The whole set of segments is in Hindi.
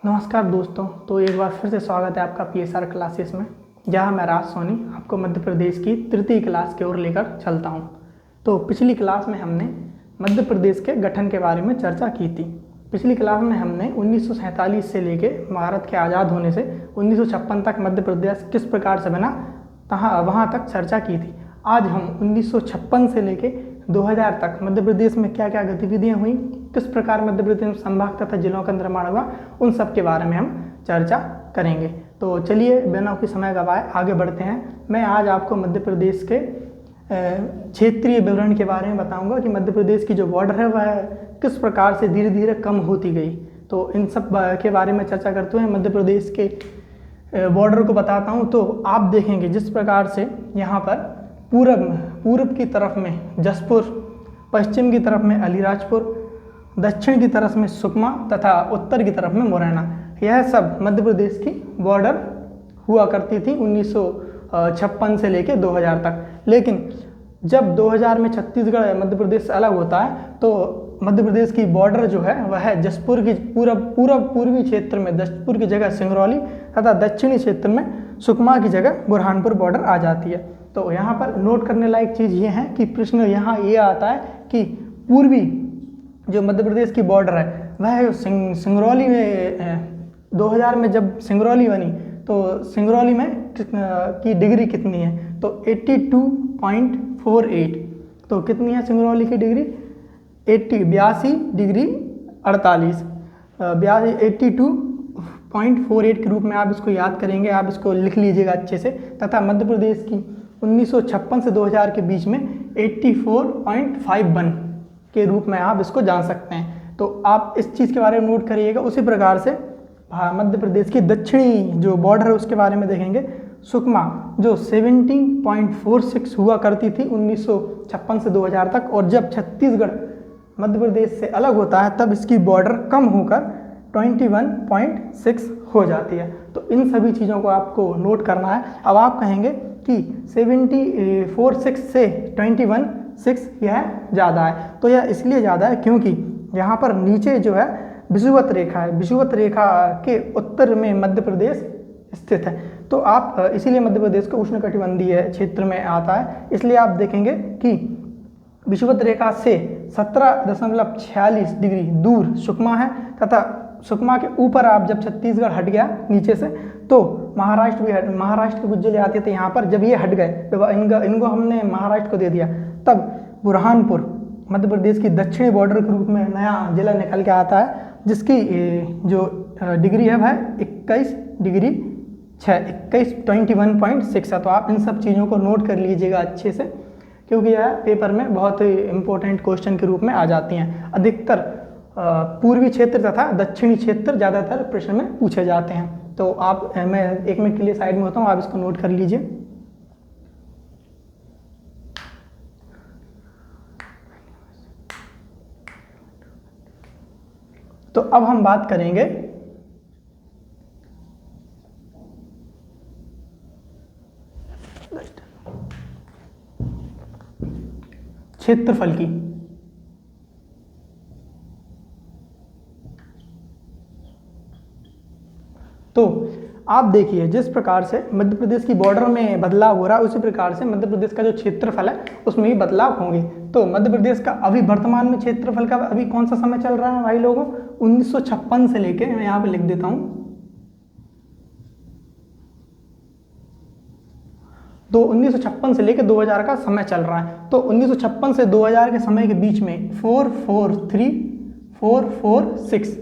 नमस्कार दोस्तों। तो एक बार फिर से स्वागत है आपका PSR क्लासेस में, जहां मैं राज सोनी आपको मध्य प्रदेश की तृतीय क्लास की ओर लेकर चलता हूं। तो पिछली क्लास में हमने मध्य प्रदेश के गठन के बारे में चर्चा की थी। पिछली क्लास में हमने 1947 से लेके भारत के आज़ाद होने से 1956 तक मध्य प्रदेश किस प्रकार से बना वहाँ तक चर्चा की थी। आज हम 1956 से लेके 2000 तक मध्य प्रदेश में क्या क्या गतिविधियां हुई, किस प्रकार मध्य प्रदेश में संभाग तथा जिलों का निर्माण हुआ, उन सब के बारे में हम चर्चा करेंगे। तो चलिए बिना कोई समय गवाए आगे बढ़ते हैं। मैं आज आपको मध्य प्रदेश के क्षेत्रीय विवरण के बारे में बताऊंगा कि मध्य प्रदेश की जो बॉर्डर है वह किस प्रकार से धीरे धीरे कम होती गई। तो इन सब के बारे में चर्चा करते हुए मध्य प्रदेश के बॉर्डर को बताता हूँ। तो आप देखेंगे जिस प्रकार से यहाँ पर पूर्व की तरफ में जसपुर, पश्चिम की तरफ में अलीराजपुर, दक्षिण की तरफ में सुकमा तथा उत्तर की तरफ में मुरैना, यह सब मध्य प्रदेश की बॉर्डर हुआ करती थी 1956 से लेकर 2000 तक। लेकिन जब 2000 में छत्तीसगढ़ मध्य प्रदेश से अलग होता है तो मध्य प्रदेश की बॉर्डर जो है वह जसपुर की पूर्वी क्षेत्र में जसपुर की जगह सिंगरौली तथा दक्षिणी क्षेत्र में सुकमा की जगह बुरहानपुर बॉर्डर आ जाती है। तो यहाँ पर नोट करने लायक चीज़ ये है कि प्रश्न यहाँ ये आता है कि पूर्वी जो मध्य प्रदेश की बॉर्डर है वह सिंगरौली में 2000 में जब सिंगरौली बनी तो सिंगरौली में की डिग्री कितनी है, तो 82.48। तो कितनी है सिंगरौली की डिग्री? 82 डिग्री 48, 82.48 के रूप में आप इसको याद करेंगे, आप इसको लिख लीजिएगा अच्छे से। तथा मध्य प्रदेश की 1956 से 2000 के बीच में 84.51 के रूप में आप इसको जान सकते हैं। तो आप इस चीज़ के बारे में नोट करिएगा। उसी प्रकार से मध्य प्रदेश की दक्षिणी जो बॉर्डर है उसके बारे में देखेंगे। सुकमा जो 70.46 हुआ करती थी 1956 से 2000 तक, और जब छत्तीसगढ़ मध्य प्रदेश से अलग होता है तब इसकी बॉर्डर कम होकर 21.6 हो जाती है। तो इन सभी चीज़ों को आपको नोट करना है। अब आप कहेंगे कि 74.6 से 21.6 यह ज़्यादा है। तो यह इसलिए ज़्यादा है क्योंकि यहाँ पर नीचे जो है विषुवत रेखा है, विषुवत रेखा के उत्तर में मध्य प्रदेश स्थित है। तो आप इसीलिए मध्य प्रदेश को उष्णकटिबंधीय क्षेत्र में आता है। इसलिए आप देखेंगे कि विषुवत रेखा से 17.46 डिग्री दूर सुकमा है तथा सुकमा के ऊपर आप जब छत्तीसगढ़ हट गया नीचे से तो महाराष्ट्र भी महाराष्ट्र के कुछ जिले आते थे यहाँ पर। जब ये हट गए, जब इनको हमने महाराष्ट्र को दे दिया, तब बुरहानपुर मध्य प्रदेश की दक्षिणी बॉर्डर के रूप में नया जिला निकल के आता है, जिसकी जो डिग्री है वह 21.6 है। तो आप इन सब चीज़ों को नोट कर लीजिएगा अच्छे से, क्योंकि यह पेपर में बहुत ही इम्पोर्टेंट क्वेश्चन के रूप में आ जाती हैं। अधिकतर पूर्वी क्षेत्र तथा दक्षिणी क्षेत्र ज़्यादातर प्रश्न में पूछे जाते हैं। तो आप मैं 1 मिनट के लिए साइड में होता हूँ, आप इसको नोट कर लीजिए। तो अब हम बात करेंगे क्षेत्रफल की। तो आप देखिए जिस प्रकार से मध्य प्रदेश की बॉर्डर में बदलाव हो रहा है उसी प्रकार से मध्य प्रदेश का जो क्षेत्रफल है उसमें भी बदलाव होंगे। तो मध्य प्रदेश का अभी वर्तमान में क्षेत्रफल का अभी कौन सा समय चल रहा है भाई लोगों? 1956 से लेके, मैं यहाँ पे लिख देता हूँ, तो 1956 से लेकर 2000 का समय चल रहा है। तो 1956 से 2000 के समय के बीच में 443,446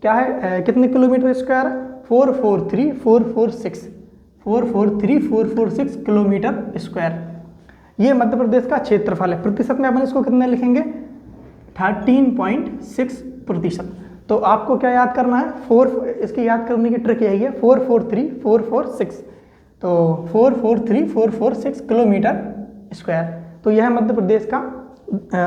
क्या है, कितने किलोमीटर स्क्वायर है? 443,446 किलोमीटर स्क्वायर। ये मध्य प्रदेश का क्षेत्रफल है। प्रतिशत में अपन इसको कितने लिखेंगे? 13.6%। तो आपको क्या याद करना है? इसकी याद करने की ट्रिक यही है, 443,446। तो 443,446 किलोमीटर स्क्वायर। तो यह मध्य प्रदेश का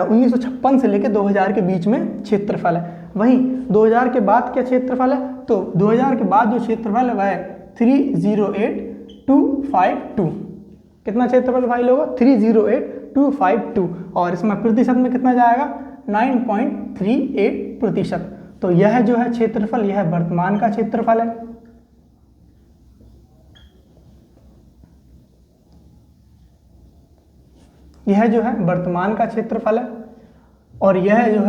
1956 से लेकर 2000 के बीच में क्षेत्रफल है। वहीं 2000 के बाद क्या क्षेत्रफल है? तो 2000 के बाद जो क्षेत्रफल है वह 308,252। कितना क्षेत्रफल भाई लोगों? 308,252। और इसमें प्रतिशत में कितना जाएगा? 9.38%। तो यह जो है क्षेत्रफल, यह वर्तमान का क्षेत्रफल है। यह जो है वर्तमान का क्षेत्रफल है और यह जो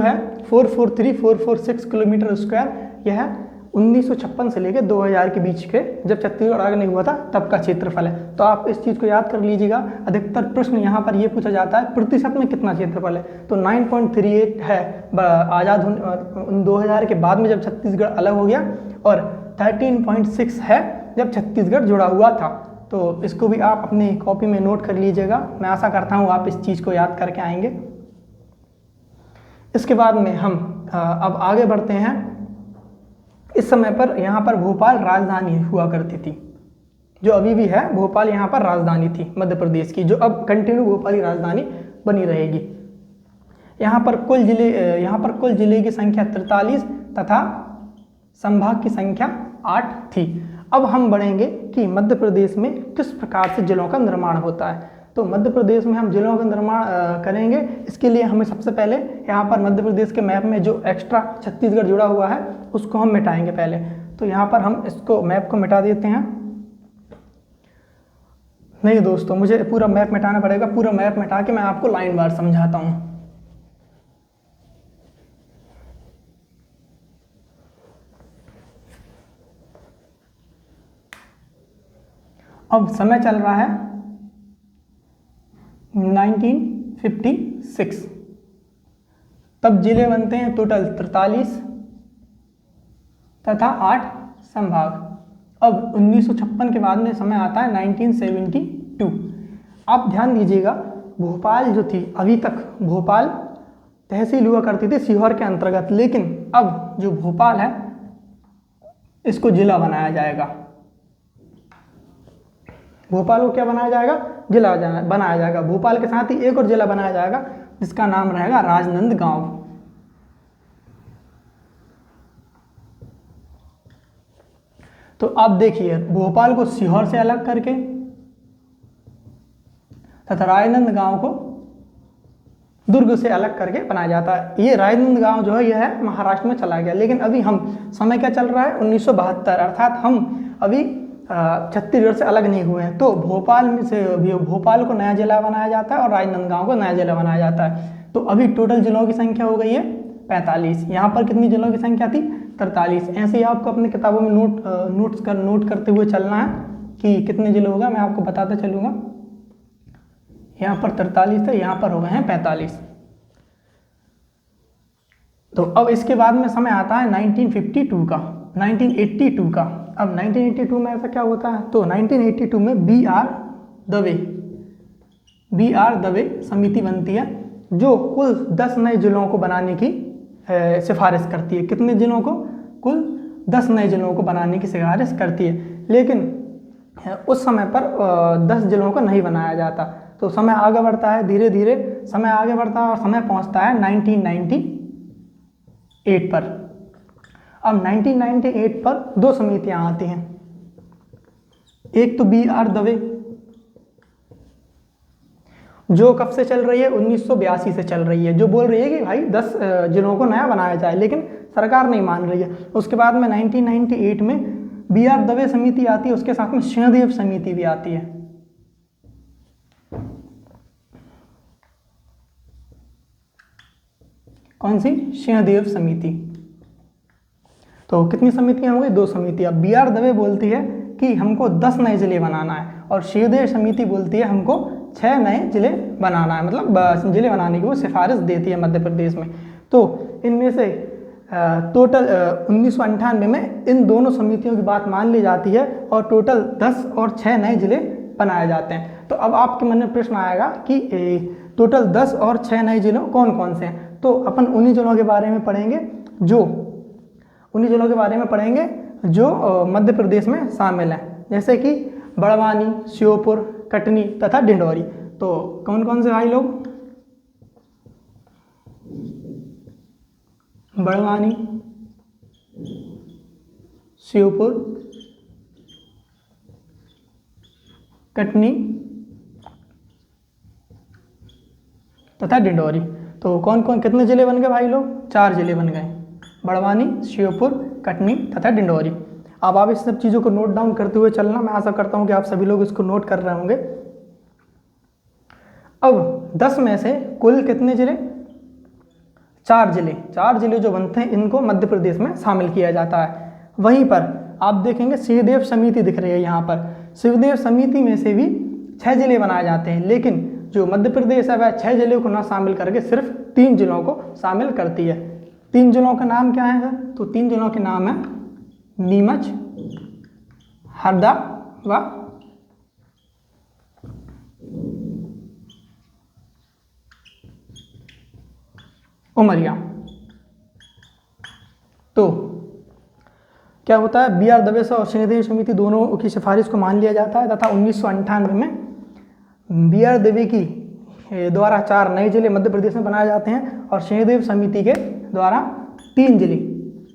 है 443,446 किलोमीटर स्क्वायर, यह 1956 से लेकर 2000 के बीच के, जब छत्तीसगढ़ अलग नहीं हुआ था तब का क्षेत्रफल है। तो आप इस चीज़ को याद कर लीजिएगा। अधिकतर प्रश्न यहाँ पर ये पूछा जाता है प्रतिशत में कितना क्षेत्रफल है, तो 9.38 है आज़ाद 2000 के बाद में जब छत्तीसगढ़ अलग हो गया, और 13.6 है जब छत्तीसगढ़ जुड़ा हुआ था। तो इसको भी आप अपनी कॉपी में नोट कर लीजिएगा। मैं आशा करता हूँ आप इस चीज़ को याद करके आएंगे। इसके बाद में हम अब आगे बढ़ते हैं। इस समय पर यहाँ पर भोपाल राजधानी हुआ करती थी, जो अभी भी है। भोपाल यहाँ पर राजधानी थी मध्य प्रदेश की, जो अब कंटिन्यू भोपाल की राजधानी बनी रहेगी। यहाँ पर कुल जिले की संख्या 43 तथा संभाग की संख्या 8 थी। अब हम बढ़ेंगे कि मध्य प्रदेश में किस प्रकार से जिलों का निर्माण होता है। तो मध्य प्रदेश में हम जिलों का निर्माण करेंगे। इसके लिए हमें सबसे पहले यहाँ पर मध्य प्रदेश के मैप में जो एक्स्ट्रा छत्तीसगढ़ जुड़ा हुआ है उसको हम मिटाएंगे पहले। तो यहाँ पर हम इसको मैप को मिटा देते हैं। नहीं दोस्तों, मुझे पूरा मैप मिटाना पड़ेगा। पूरा मैप मिटा के मैं आपको लाइन वार समझाता हूँ। अब समय चल रहा है 1956। तब जिले बनते हैं टोटल 43 तथा 8 संभाग। अब 1956 के बाद में समय आता है 1972। आप ध्यान दीजिएगा, भोपाल जो थी, अभी तक भोपाल तहसील हुआ करती थी सीहोर के अंतर्गत, लेकिन अब जो भोपाल है इसको जिला बनाया जाएगा। भोपाल को क्या बनाया जाएगा? जिला बनाया जाएगा। भोपाल के साथ ही एक और जिला बनाया जाएगा जिसका नाम रहेगा राजनांदगांव। तो आप देखिए, भोपाल को सीहोर से अलग करके तथा राजनांदगांव को दुर्ग से अलग करके बनाया जाता है। ये राजनांदगांव जो है यह है महाराष्ट्र में चला गया, लेकिन अभी हम समय क्या चल रहा है 1972, अर्थात हम अभी छत्तीसगढ़ से अलग नहीं हुए हैं। तो भोपाल में से भोपाल को नया जिला बनाया जाता है और राजनांदगांव को नया जिला बनाया जाता है। तो अभी टोटल जिलों की संख्या हो गई है 45। यहाँ पर कितनी जिलों की संख्या थी? 43। ऐसे ही आपको अपनी किताबों में नोट करते हुए चलना है कि कितने जिले होगा, मैं आपको बताता चलूँगा। यहाँ पर 43 थे, यहाँ पर हो गए हैं 45। तो अब इसके बाद में समय आता है 1982 का, 1982 का। अब 1982 में ऐसा क्या होता है? तो 1982 में बी.आर. दवे समिति बनती है, जो कुल 10 नए जिलों को बनाने की सिफारिश करती है। कितने जिलों को? कुल 10 नए जिलों को बनाने की सिफारिश करती है, लेकिन उस समय पर 10 जिलों को नहीं बनाया जाता। तो समय आगे बढ़ता है, धीरे धीरे समय आगे बढ़ता है और समय पहुंचता है 1998 पर। अब 1998 पर 2 समितियां आती हैं। एक तो बी.आर. दवे, जो कब से चल रही है? 1982 से चल रही है, जो बोल रही है कि भाई 10 जिलों को नया बनाया जाए, लेकिन सरकार नहीं मान रही है। उसके बाद में 1998 में बी.आर. दवे समिति आती है, उसके साथ में सिंहदेव समिति भी आती है। कौन सी? सिंहदेव समिति। तो कितनी समितियां हो गई? 2 समितियां। बी.आर. दवे बोलती है कि हमको 10 नए जिले बनाना है, और सिंहदेव समिति बोलती है हमको 6 नए जिले बनाना है, मतलब जिले बनाने की वो सिफारिश देती है मध्य प्रदेश में। तो इनमें से टोटल 1998 में इन दोनों समितियों की बात मान ली जाती है और टोटल 10 और 6 नए जिले बनाए जाते हैं। तो अब आपके मन में प्रश्न आएगा कि टोटल 10 और 6 नए जिलों कौन कौन से हैं? तो अपन उन्हीं जिलों के बारे में पढ़ेंगे जो मध्य प्रदेश में शामिल हैं, जैसे कि बड़वानी, श्योपुर, कटनी तथा डिंडौरी। तो कौन कौन से भाई लोग? बड़वानी, श्योपुर, कटनी तथा डिंडौरी। तो कौन कौन कितने ज़िले बन गए भाई लोग? 4 ज़िले बन गए, बड़वानी, श्योपुर, कटनी तथा डिंडौरी। अब आप इस सब चीज़ों को नोट डाउन करते हुए चलना। मैं आशा करता हूँ कि आप सभी लोग इसको नोट कर रहे होंगे। अब 10 में से कुल कितने ज़िले? 4 ज़िले। 4 ज़िले जो बनते हैं इनको मध्य प्रदेश में शामिल किया जाता है। वहीं पर आप देखेंगे शिवदेव समिति दिख रही है यहाँ पर। शिवदेव समिति में से भी 6 ज़िले बनाए जाते हैं, लेकिन जो मध्य प्रदेश है वह 6 ज़िलों को ना शामिल करके सिर्फ 3 ज़िलों को शामिल करती है। 3 ज़िलों का नाम क्या है सर? तो 3 ज़िलों के नाम है नीमच, हरदा व उमरिया। तो क्या होता है, बी आर दवे और श्रीदेव समिति दोनों की सिफारिश को मान लिया जाता है तथा 1998 में बी आर दवे की द्वारा 4 नए जिले मध्य प्रदेश में बनाए जाते हैं और श्रीदेव समिति के द्वारा 3 जिले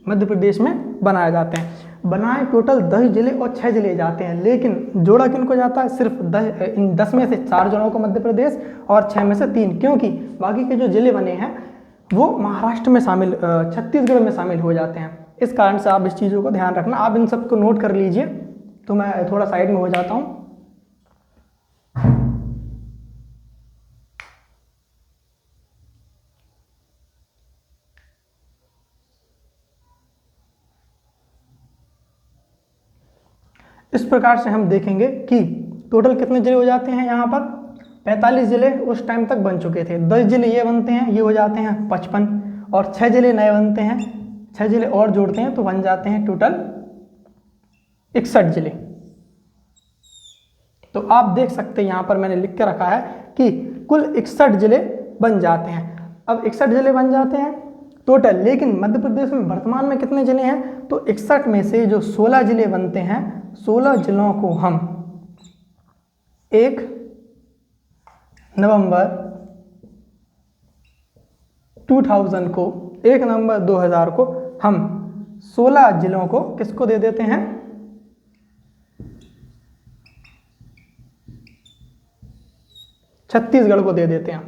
मध्य प्रदेश में बनाए जाते हैं। बनाए टोटल 10 जिले और 6 जिले जाते हैं, लेकिन जोड़ा किनको जाता है? सिर्फ 10 में से 4 जिलों को मध्य प्रदेश और 6 में से 3, क्योंकि बाकी के जो जिले बने हैं वो महाराष्ट्र में शामिल, छत्तीसगढ़ में शामिल हो जाते हैं। इस कारण से आप इस चीज़ों को ध्यान रखना। आप इन सबको नोट कर लीजिए। तो मैं थोड़ा साइड में हो जाता हूँ। इस प्रकार से हम देखेंगे कि टोटल कितने जिले हो जाते हैं। यहाँ पर 45 जिले उस टाइम तक बन चुके थे। 10 जिले ये बनते हैं, ये हो जाते हैं 55, और 6 जिले नए बनते हैं, 6 जिले और जोड़ते हैं तो बन जाते हैं टोटल 61 जिले। तो आप देख सकते हैं यहाँ पर मैंने लिख के रखा है कि कुल 61 जिले बन जाते हैं। अब 61 जिले बन जाते हैं टोटल, लेकिन मध्य प्रदेश में वर्तमान में कितने जिले हैं? तो 61 में से जो 16 जिले बनते हैं, 16 जिलों को हम 1 नवंबर 2000 को 1 नवंबर 2000 को हम 16 जिलों को किसको दे देते हैं? छत्तीसगढ़ को दे देते हैं।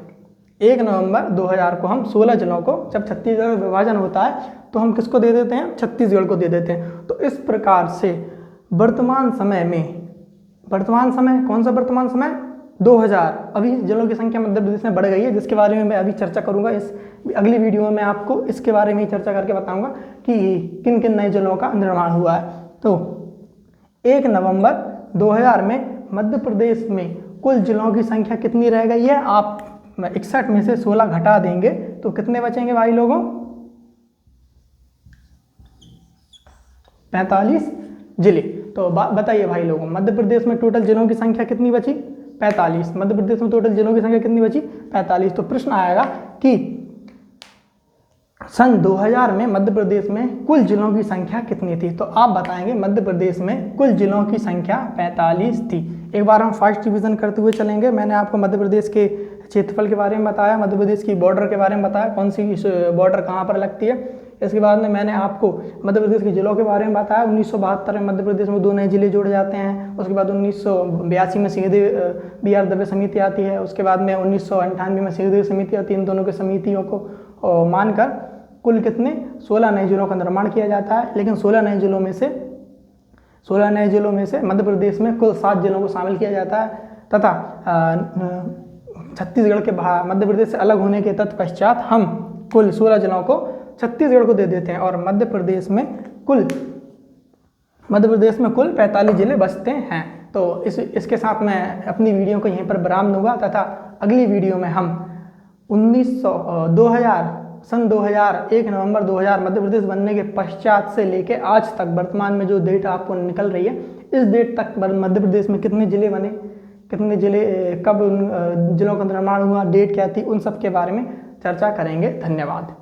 1 नवंबर 2000 को हम 16 जिलों को, जब छत्तीसगढ़ का विभाजन होता है तो हम किसको दे देते हैं? छत्तीसगढ़ को दे देते हैं। तो इस प्रकार से वर्तमान समय में, वर्तमान समय कौन सा वर्तमान समय? 2000। अभी जिलों की संख्या मध्य प्रदेश में बढ़ गई है, जिसके बारे में मैं अभी चर्चा करूंगा। इस अगली वीडियो में मैं आपको इसके बारे में ही चर्चा करके बताऊंगा कि किन किन नए जिलों का निर्माण हुआ है। तो 1 नवंबर 2000 में मध्य प्रदेश में कुल जिलों की संख्या कितनी रह गई है? आप 61 में से 16 घटा देंगे तो कितने बचेंगे भाई लोगों? 45 जिले। तो बताइए भाई लोगों, मध्य प्रदेश में टोटल जिलों की संख्या कितनी बची? 45। मध्य प्रदेश में टोटल जिलों की संख्या कितनी बची? 45। तो प्रश्न आएगा कि सन 2000 में मध्य प्रदेश में कुल जिलों की संख्या कितनी थी? तो आप बताएंगे मध्य प्रदेश में कुल जिलों की संख्या 45 थी। एक बार हम फर्स्ट डिवीजन करते हुए चलेंगे। मैंने आपको मध्य प्रदेश के क्षेत्रफल के बारे में बताया, मध्य प्रदेश की बॉर्डर के बारे में बताया, कौन सी बॉर्डर कहाँ पर लगती है। इसके बाद में मैंने आपको मध्य प्रदेश के जिलों के बारे में बताया। 1972 में मध्य प्रदेश में 2 नए जिले जोड़े जाते हैं। उसके बाद 1982 में श्रीदेव बी आर दवे समिति आती है। उसके बाद में 1998 में श्रीदेव समिति आती है। इन दोनों के समितियों को मानकर कुल कितने 16 नए जिलों का निर्माण किया जाता है। लेकिन 16 नए जिलों में से मध्य प्रदेश में कुल 7 जिलों को शामिल किया जाता है तथा छत्तीसगढ़ के मध्य प्रदेश से अलग होने के तत्पश्चात हम कुल 16 जिलों को छत्तीसगढ़ को दे देते हैं और मध्य प्रदेश में कुल 45 जिले बसते हैं। तो इसके साथ मैं अपनी वीडियो को यहीं पर विराम दूंगा तथा अगली वीडियो में हम 1 नवंबर 2000 मध्य प्रदेश बनने के पश्चात से लेके आज तक वर्तमान में जो डेट आपको निकल रही है, इस डेट तक मध्य प्रदेश में कितने जिले बने, कितने जिले, कब उन जिलों का निर्माण हुआ, डेट क्या थी, उन सब के बारे में चर्चा करेंगे। धन्यवाद।